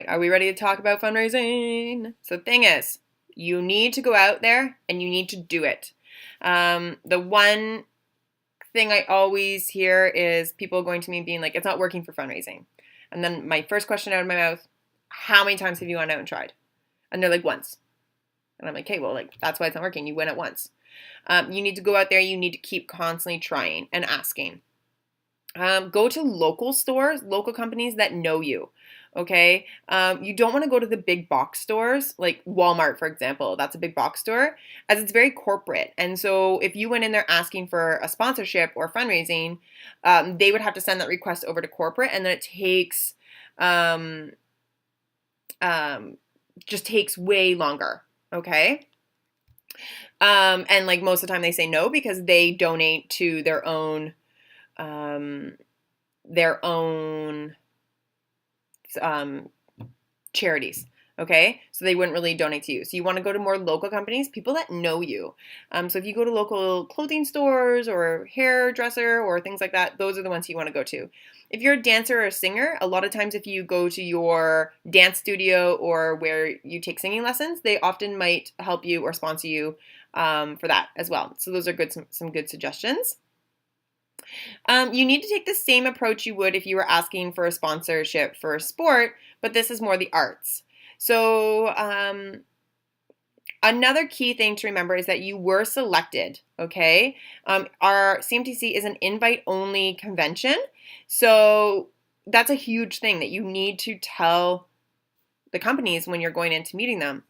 Are we ready to talk about fundraising? So the thing is, you need to go out there and you need to do it. The one thing I always hear is people going to me being like, it's not working for fundraising. And then my first question out of my mouth, how many times have you gone out and tried? And they're like, once. And I'm like, okay, well, like that's why it's not working. You went at once. You need to go out there. You need to keep constantly trying and asking. Go to local stores, local companies that know you. Okay. You don't want to go to the big box stores like Walmart, for example. That's a big box store as it's very corporate. And so if you went in there asking for a sponsorship or fundraising, they would have to send that request over to corporate, and then it takes um, just takes way longer. Okay. And like most of the time they say no because they donate to um, their own um, charities. Okay, so they wouldn't really donate to you. So you want to go to more local companies, people that know you. So if you go to local clothing stores or hairdresser or things like that, those are the ones you want to go to. If you're a dancer or a singer, a lot of times if you go to your dance studio or where you take singing lessons, they often might help you or sponsor you for that as well. So those are some good suggestions. You need to take the same approach you would if you were asking for a sponsorship for a sport, but this is more the arts. So, another key thing to remember is that you were selected, okay? Our CMTC is an invite only convention. So, that's a huge thing that you need to tell the companies when you're going into meeting them,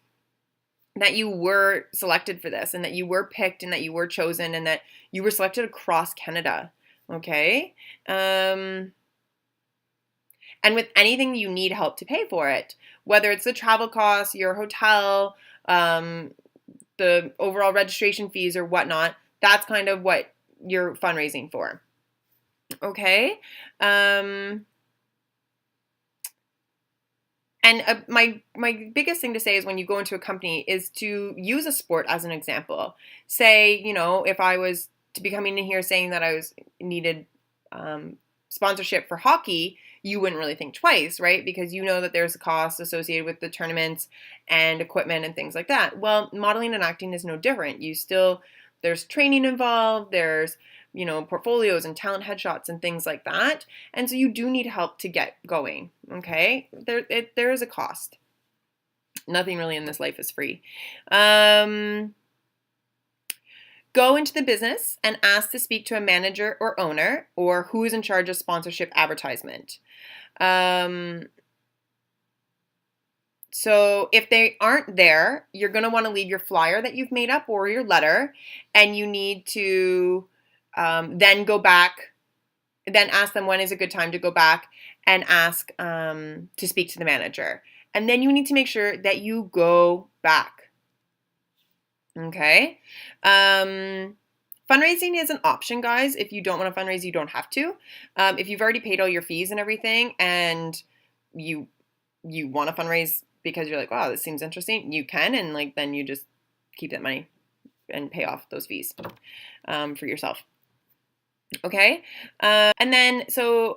that you were selected for this and that you were picked and that you were chosen and that you were selected across Canada. Okay. And with anything you need help to pay for it, whether it's the travel costs, your hotel, the overall registration fees or whatnot, that's kind of what you're fundraising for. Okay. And my biggest thing to say is when you go into a company is to use a sport as an example. Say, if I was to be coming in here saying that I was needed sponsorship for hockey, you wouldn't really think twice, right? Because you know that there's a cost associated with the tournaments and equipment and things like that. Well, modeling and acting is no different. There's training involved, there's portfolios and talent headshots and things like that. And so you do need help to get going, okay? There is a cost. Nothing really in this life is free. Go into the business and ask to speak to a manager or owner or who is in charge of sponsorship advertisement. So if they aren't there, you're going to want to leave your flyer that you've made up or your letter, and you need to then go back, then ask them when is a good time to go back and ask to speak to the manager. And then you need to make sure that you go back. Okay. Fundraising is an option, guys. If you don't want to fundraise, you don't have to. If you've already paid all your fees and everything and you want to fundraise because you're like, wow, this seems interesting, you can, and like then you just keep that money and pay off those fees for yourself. Okay. And then, so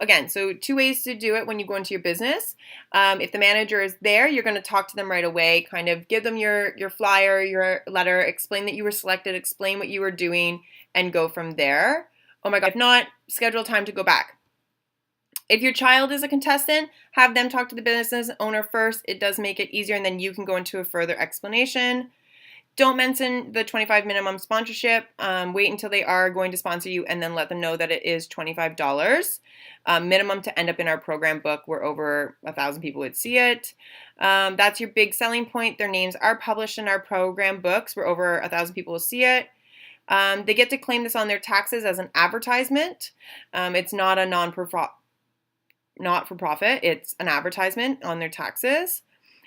two ways to do it when you go into your business. If the manager is there, you're going to talk to them right away, kind of give them your flyer, your letter, explain that you were selected, explain what you were doing, and go from there. Oh my God, if not, schedule time to go back. If your child is a contestant, have them talk to the business owner first. It does make it easier, and then you can go into a further explanation. Don't mention the $25 minimum sponsorship. Wait until they are going to sponsor you and then let them know that it is $25 minimum to end up in our program book where over 1,000 people would see it. That's your big selling point. Their names are published in our program books where over 1,000 people will see it. They get to claim this on their taxes as an advertisement. It's not a not-for-profit. It's an advertisement on their taxes.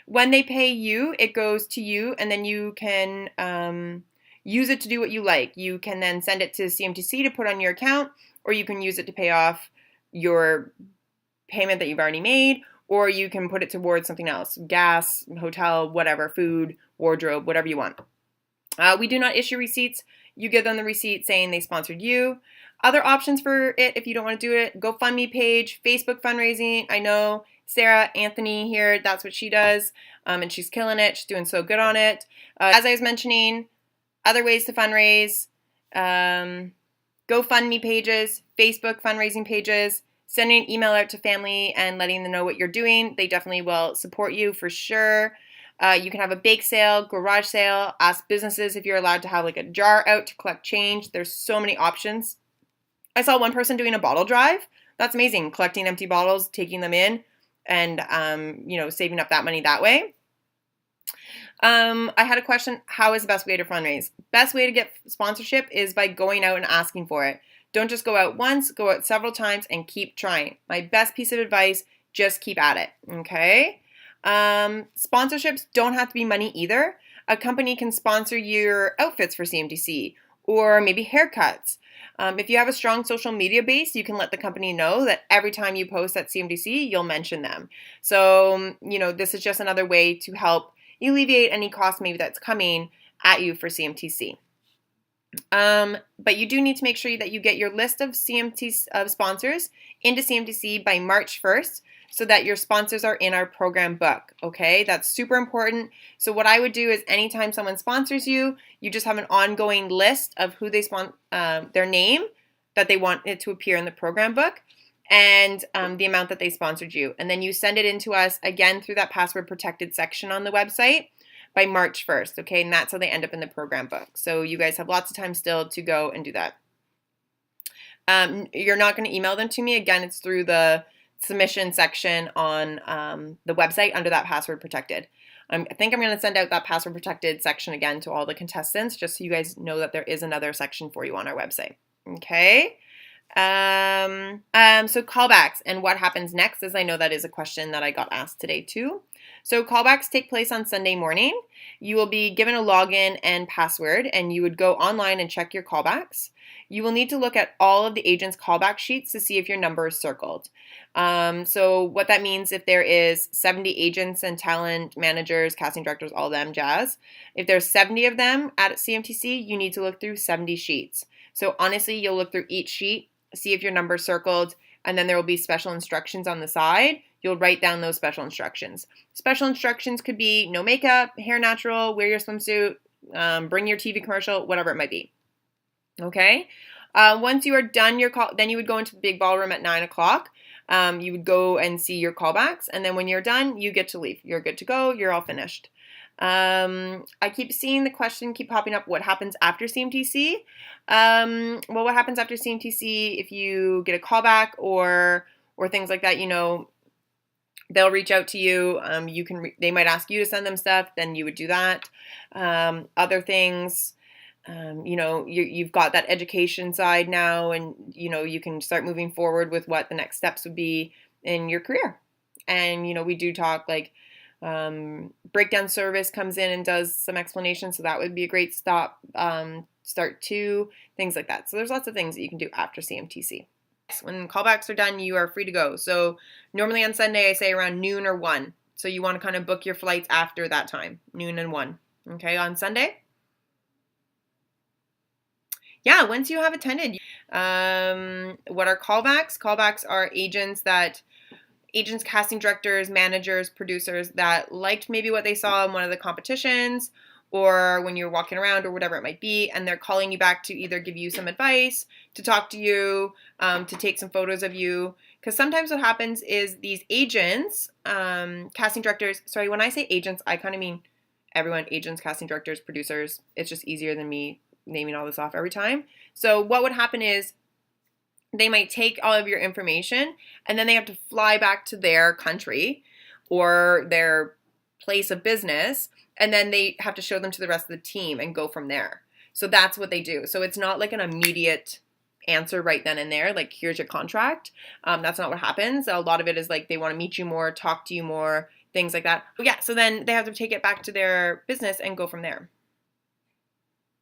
When they pay you, it goes to you, and then you can use it to do what you like. You can then send it to CMTC to put on your account, or you can use it to pay off your payment that you've already made, or you can put it towards something else, gas, hotel, whatever, food, wardrobe, whatever you want. We do not issue receipts. You give them the receipt saying they sponsored you. Other options for it, if you don't want to do it, GoFundMe page, Facebook fundraising. I know Sarah Anthony here, that's what she does, and she's killing it. She's doing so good on it. As I was mentioning, other ways to fundraise, GoFundMe pages, Facebook fundraising pages, sending an email out to family and letting them know what you're doing. They definitely will support you for sure. You can have a bake sale, garage sale, ask businesses if you're allowed to have like a jar out to collect change. There's so many options. I saw one person doing a bottle drive. That's amazing. Collecting empty bottles, taking them in, and saving up that money that way. I had a question. How is the best way to fundraise? Best way to get sponsorship is by going out and asking for it. Don't just go out once, go out several times and keep trying. My best piece of advice, just keep at it, okay? Sponsorships don't have to be money either. A company can sponsor your outfits for CMTC or maybe haircuts. If you have a strong social media base, you can let the company know that every time you post at CMTC, you'll mention them. So, this is just another way to help alleviate any cost maybe that's coming at you for CMTC. But you do need to make sure that you get your list of sponsors into CMTC by March 1st so that your sponsors are in our program book, okay? That's super important. So what I would do is anytime someone sponsors you, you just have an ongoing list of who they their name that they want it to appear in the program book and the amount that they sponsored you. And then you send it in to us again through that password protected section on the website by March 1st, okay? And that's how they end up in the program book. So you guys have lots of time still to go and do that. You're not going to email them to me. Again, it's through the submission section on the website under that password protected. I think I'm going to send out that password protected section again to all the contestants just so you guys know that there is another section for you on our website. Okay? So callbacks and what happens next, as I know that is a question that I got asked today too. So callbacks take place on Sunday morning. You will be given a login and password and you would go online and check your callbacks. You will need to look at all of the agents' callback sheets to see if your number is circled. So what that means, if there is 70 agents and talent managers, casting directors, all them jazz, if there's 70 of them at CMTC, you need to look through 70 sheets. So honestly, you'll look through each sheet, see if your number is circled, and then there will be special instructions on the side. You'll write down those special instructions. Special instructions could be no makeup, hair natural, wear your swimsuit, bring your TV commercial, whatever it might be. Okay? Once you are done your call, then you would go into the big ballroom at 9 o'clock. You would go and see your callbacks, and then when you're done, you get to leave. You're good to go. You're all finished. I keep seeing the question keep popping up, what happens after CMTC? Well, what happens after CMTC if you get a callback or things like that, they'll reach out to you. They might ask you to send them stuff, then you would do that. Other things, you've got that education side now, and you can start moving forward with what the next steps would be in your career. And we do talk like breakdown service comes in and does some explanation, so that would be a great start too, things like that. So there's lots of things that you can do after CMTC. When callbacks are done, you are free to go. So normally on Sunday I say around noon or 1. So you want to kind of book your flights after that time, noon and 1. Okay, on Sunday. Yeah, once you have attended, what are callbacks? Callbacks are agents, casting directors, managers, producers that liked maybe what they saw in one of the competitions or when you're walking around or whatever it might be, and they're calling you back to either give you some advice, to talk to you, to take some photos of you. Because sometimes what happens is these agents, casting directors, sorry, when I say agents, I kind of mean everyone, agents, casting directors, producers. It's just easier than me naming all this off every time. So what would happen is they might take all of your information and then they have to fly back to their country or their place of business, and then they have to show them to the rest of the team and go from there. So that's what they do. So it's not like an immediate answer right then and there, like here's your contract. That's not what happens. A lot of it is like they want to meet you more, talk to you more, things like that. But yeah, so then they have to take it back to their business and go from there.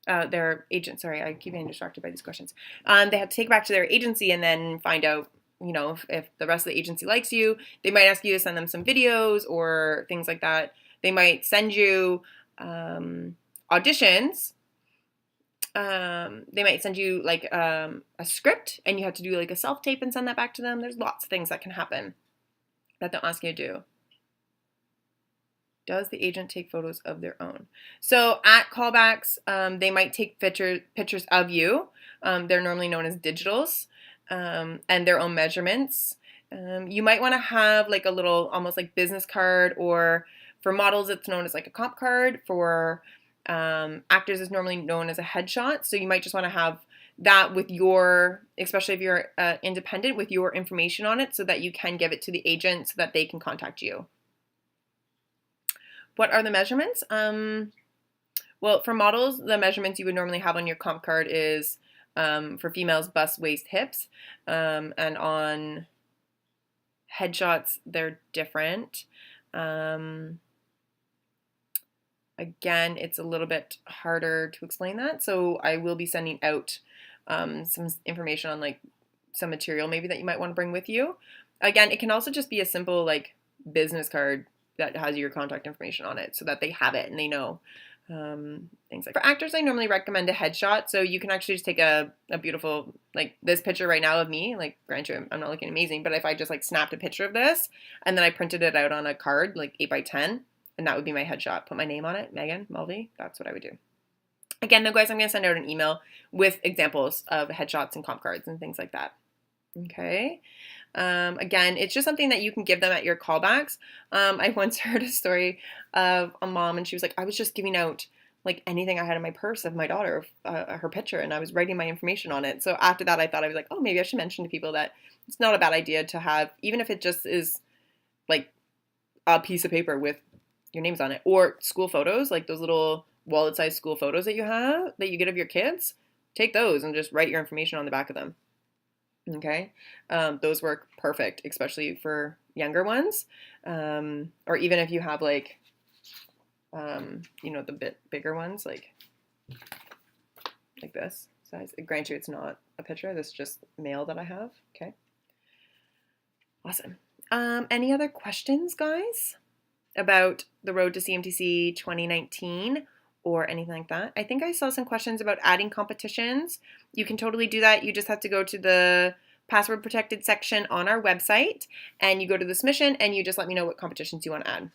Their agent, sorry, I keep getting distracted by these questions. They have to take it back to their agency and then find out, if the rest of the agency likes you. They might ask you to send them some videos or things like that. They might send you auditions. They might send you like a script and you have to do like a self-tape and send that back to them. There's lots of things that can happen that they'll ask you to do. Does the agent take photos of their own? So at callbacks, they might take pictures of you. They're normally known as digitals, and their own measurements. You might want to have like a little, almost like business card, or for models, it's known as like a comp card. For actors, it's normally known as a headshot. So you might just want to have that with your, especially if you're independent, with your information on it, so that you can give it to the agent so that they can contact you. What are the measurements? Well, for models, the measurements you would normally have on your comp card is for females, bust, waist, hips. And on headshots, they're different. Again, it's a little bit harder to explain that. So I will be sending out some information on like some material maybe that you might want to bring with you. Again, it can also just be a simple like business card that has your contact information on it so that they have it and they know things like that. For actors, I normally recommend a headshot. So you can actually just take a beautiful, like this picture right now of me, like granted, I'm not looking amazing, but if I just like snapped a picture of this and then I printed it out on a card, like 8x10, and that would be my headshot. Put my name on it, Megan Mulvey. That's what I would do. Again, though, guys, I'm going to send out an email with examples of headshots and comp cards and things like that. Okay. Again, it's just something that you can give them at your callbacks. I once heard a story of a mom, and she was like, I was just giving out like anything I had in my purse of my daughter, her picture, and I was writing my information on it. So after that, I thought, I was like, oh, maybe I should mention to people that it's not a bad idea to have, even if it just is like a piece of paper with your names on it, or school photos, like those little wallet-sized school photos that you have, that you get of your kids. Take those and just write your information on the back of them. Okay, those work perfect, especially for younger ones, or even if you have like, you know, the bit bigger ones, like this size. Grant you, it's not a picture. This is just mail that I have. Okay, awesome. Any other questions, guys, about the Road to CMTC 2019? Or anything like that. I think I saw some questions about adding competitions. You can totally do that. You just have to go to the password protected section on our website and you go to the submission and you just let me know what competitions you want to add.